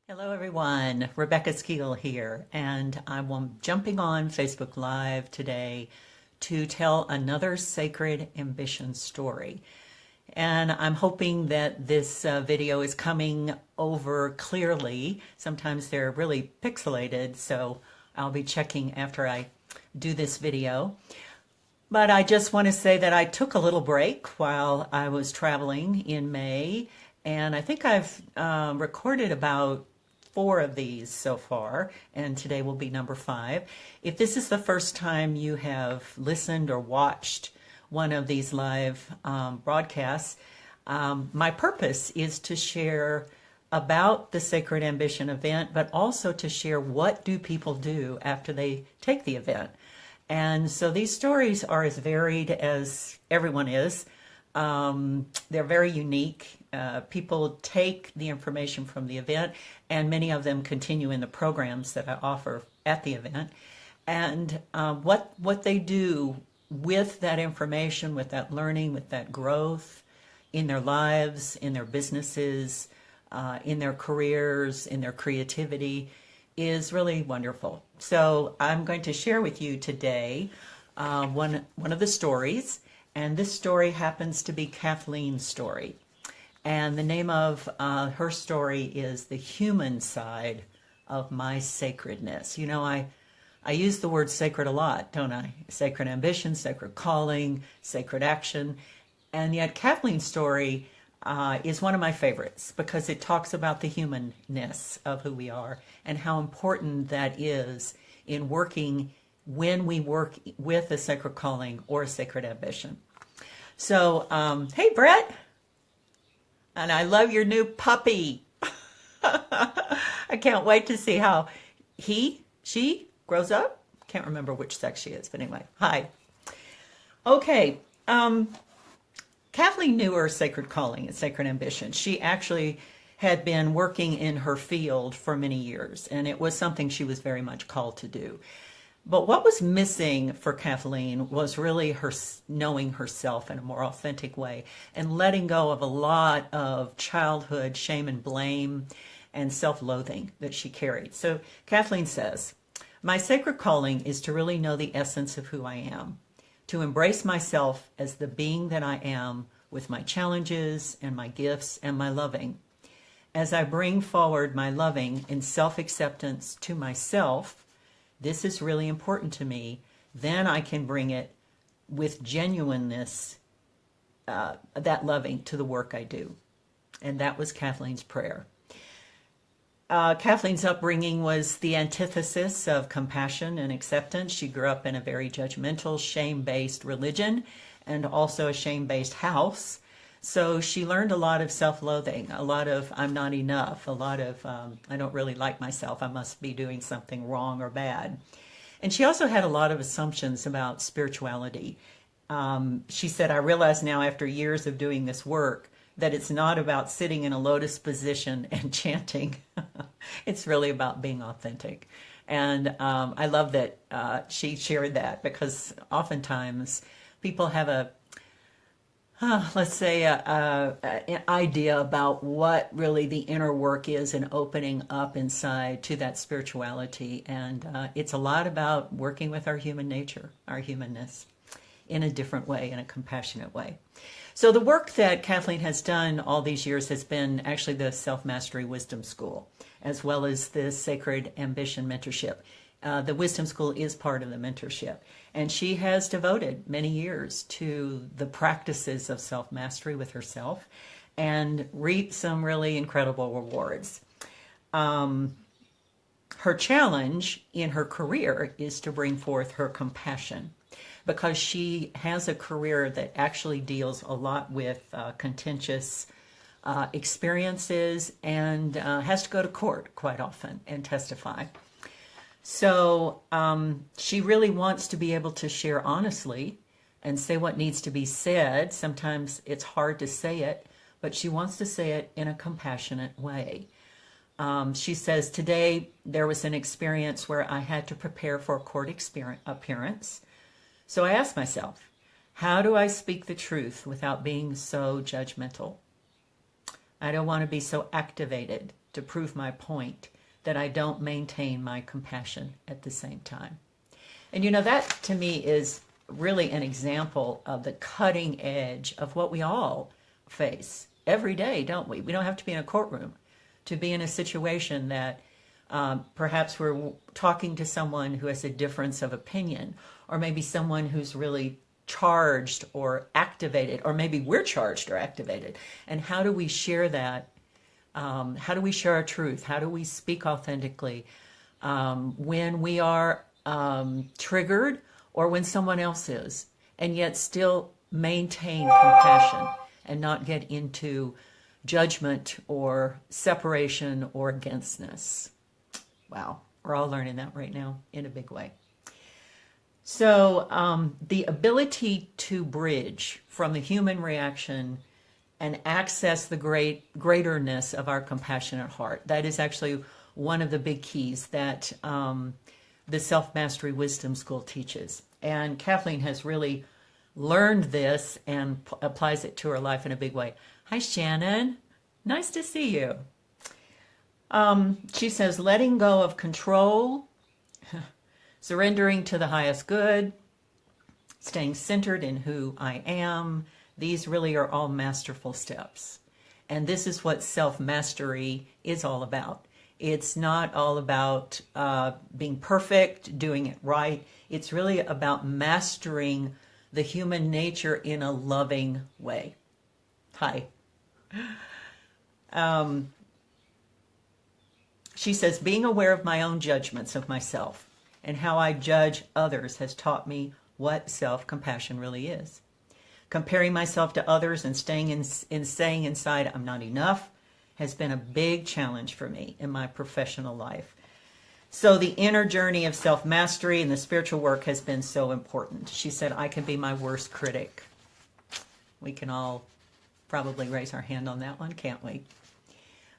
Hello everyone, Rebecca Skeele here, and I'm jumping on Facebook Live today to tell another sacred ambition story. And I'm hoping that this video is coming over clearly. Sometimes they're really pixelated, so I'll be checking after I do this video. But I just want to say that I took a little break while I was traveling in May, and I think I've recorded about 4 of these so far, and today will be number 5. If this is the first time you have listened or watched one of these live broadcasts, my purpose is to share about the Sacred Ambition event, but also to share what do people do after they take the event. And so these stories are as varied as everyone is. They're very unique. People take the information from the event, and many of them continue in the programs that I offer at the event. And what they do with that information, with that learning, with that growth in their lives, in their businesses, in their careers, in their creativity, is really wonderful. So I'm going to share with you today one of the stories, and this story happens to be Kathleen's story. And the name of her story is The Human Side of My Sacredness. You know, I use the word sacred a lot, don't I? Sacred ambition, sacred calling, sacred action. And yet Kathleen's story is one of my favorites because it talks about the humanness of who we are and how important that is in working when we work with a sacred calling or a sacred ambition. So, hey, Brett. And I love your new puppy. I can't wait to see how she grows up. Can't remember which sex she is, but anyway, hi. Okay, Kathleen knew her sacred calling and sacred ambition. She actually had been working in her field for many years, and it was something she was very much called to do. But what was missing for Kathleen was really her knowing herself in a more authentic way and letting go of a lot of childhood shame and blame and self-loathing that she carried. So Kathleen says, "My sacred calling is to really know the essence of who I am, to embrace myself as the being that I am with my challenges and my gifts and my loving. As I bring forward my loving and self-acceptance to myself, this is really important to me, then I can bring it with genuineness, that loving, to the work I do." And that was Kathleen's prayer. Kathleen's upbringing was the antithesis of compassion and acceptance. She grew up in a very judgmental, shame-based religion and also a shame-based house. So she learned a lot of self-loathing, a lot of I'm not enough, a lot of I don't really like myself, I must be doing something wrong or bad. And she also had a lot of assumptions about spirituality. She said, "I realize now after years of doing this work that it's not about sitting in a lotus position and chanting. It's really about being authentic." And I love that she shared that because oftentimes people have let's say an idea about what really the inner work is and opening up inside to that spirituality. And it's a lot about working with our human nature, our humanness, in a different way, in a compassionate way. So the work that Kathleen has done all these years has been actually the Self-Mastery Wisdom School, as well as the Sacred Ambition Mentorship. The Wisdom School is part of the mentorship. And she has devoted many years to the practices of self-mastery with herself and reaped some really incredible rewards. Her challenge in her career is to bring forth her compassion because she has a career that actually deals a lot with contentious experiences and has to go to court quite often and testify. So she really wants to be able to share honestly and say what needs to be said. Sometimes it's hard to say it, but she wants to say it in a compassionate way. She says, "Today there was an experience where I had to prepare for a court appearance. So I asked myself, how do I speak the truth without being so judgmental? I don't want to be so activated to prove my point that I don't maintain my compassion at the same time. And that to me is really an example of the cutting edge of what we all face every day, don't we? We don't have to be in a courtroom to be in a situation that perhaps we're talking to someone who has a difference of opinion, or maybe someone who's really charged or activated, or maybe we're charged or activated. And how do we share that? How do we share our truth? How do we speak authentically when we are triggered or when someone else is, and yet still maintain compassion and not get into judgment or separation or againstness? Wow, we're all learning that right now in a big way. So the ability to bridge from the human reaction and access the greaterness of our compassionate heart, that is actually one of the big keys that the Self-Mastery Wisdom School teaches. And Kathleen has really learned this and applies it to her life in a big way. Hi, Shannon. Nice to see you. She says, letting go of control, surrendering to the highest good, staying centered in who I am. These really are all masterful steps. And this is what self-mastery is all about. It's not all about being perfect, doing it right. It's really about mastering the human nature in a loving way. Hi. She says, being aware of my own judgments of myself and how I judge others has taught me what self-compassion really is. Comparing myself to others and staying inside I'm not enough has been a big challenge for me in my professional life. So the inner journey of self-mastery and the spiritual work has been so important. She said, I can be my worst critic. We can all probably raise our hand on that one, can't we?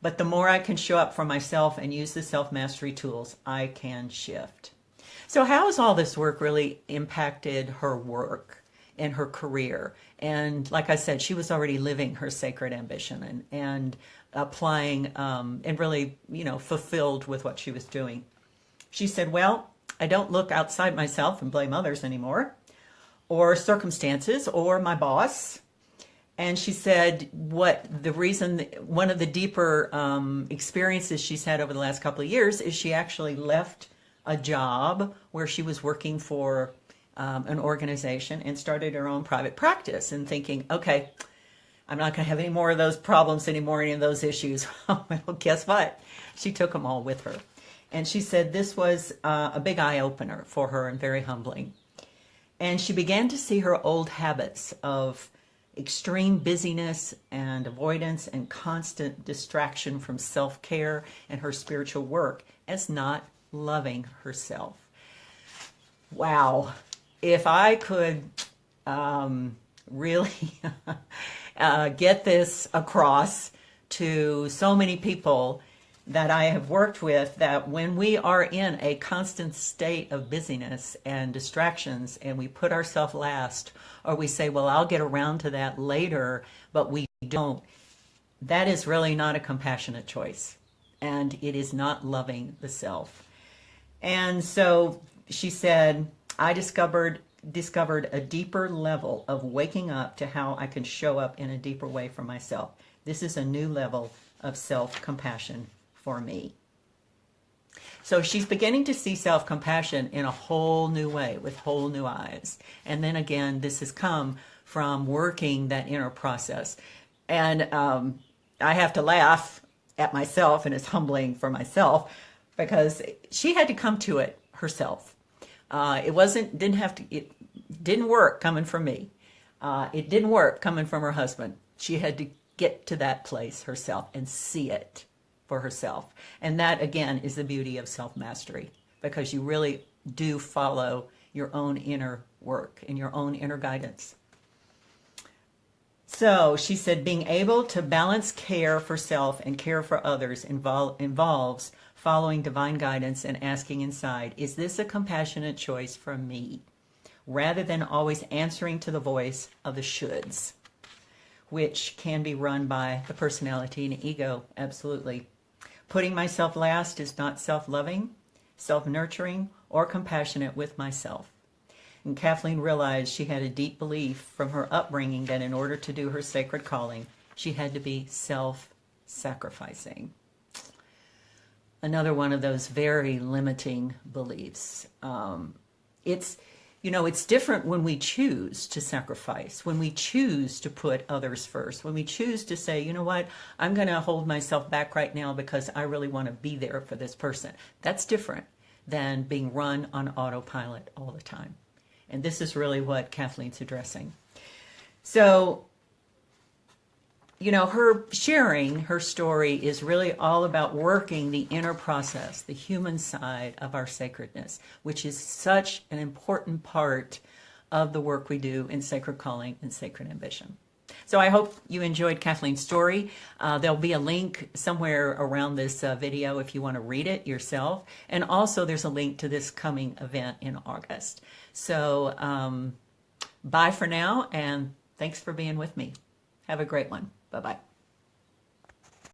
But the more I can show up for myself and use the self-mastery tools, I can shift. So how has all this work really impacted her work and her career? And like I said, she was already living her sacred ambition and applying and really, fulfilled with what she was doing. She said, well, I don't look outside myself and blame others anymore, or circumstances, or my boss. And she said one of the deeper experiences she's had over the last couple of years is she actually left a job where she was working for an organization and started her own private practice and thinking, okay, I'm not going to have any more of those problems anymore, any of those issues. Well, guess what? She took them all with her. And she said this was a big eye-opener for her and very humbling. And she began to see her old habits of extreme busyness and avoidance and constant distraction from self-care and her spiritual work as not loving herself. Wow. If I could really get this across to so many people that I have worked with, that when we are in a constant state of busyness and distractions and we put ourselves last, or we say, well, I'll get around to that later, but we don't, that is really not a compassionate choice. And it is not loving the self. And so she said, I discovered a deeper level of waking up to how I can show up in a deeper way for myself. This is a new level of self-compassion for me. So she's beginning to see self-compassion in a whole new way, with whole new eyes. And then again, this has come from working that inner process. And I have to laugh at myself, and it's humbling for myself, because she had to come to it herself. It didn't work coming from me. It didn't work coming from her husband. She had to get to that place herself and see it for herself. And that, again, is the beauty of self-mastery, because you really do follow your own inner work and your own inner guidance. So she said, being able to balance care for self and care for others involves following divine guidance and asking inside, is this a compassionate choice from me? Rather than always answering to the voice of the shoulds, which can be run by the personality and ego, absolutely. Putting myself last is not self-loving, self-nurturing, or compassionate with myself. And Kathleen realized she had a deep belief from her upbringing that in order to do her sacred calling, she had to be self-sacrificing. Another one of those very limiting beliefs. It's different when we choose to sacrifice, when we choose to put others first, when we choose to say, you know what, I'm going to hold myself back right now because I really want to be there for this person. That's different than being run on autopilot all the time. And this is really what Kathleen's addressing. So, her sharing her story is really all about working the inner process, the human side of our sacredness, which is such an important part of the work we do in Sacred Calling and Sacred Ambition. So I hope you enjoyed Kathleen's story. There'll be a link somewhere around this video if you want to read it yourself. And also there's a link to this coming event in August. So bye for now, and thanks for being with me. Have a great one. Bye-bye.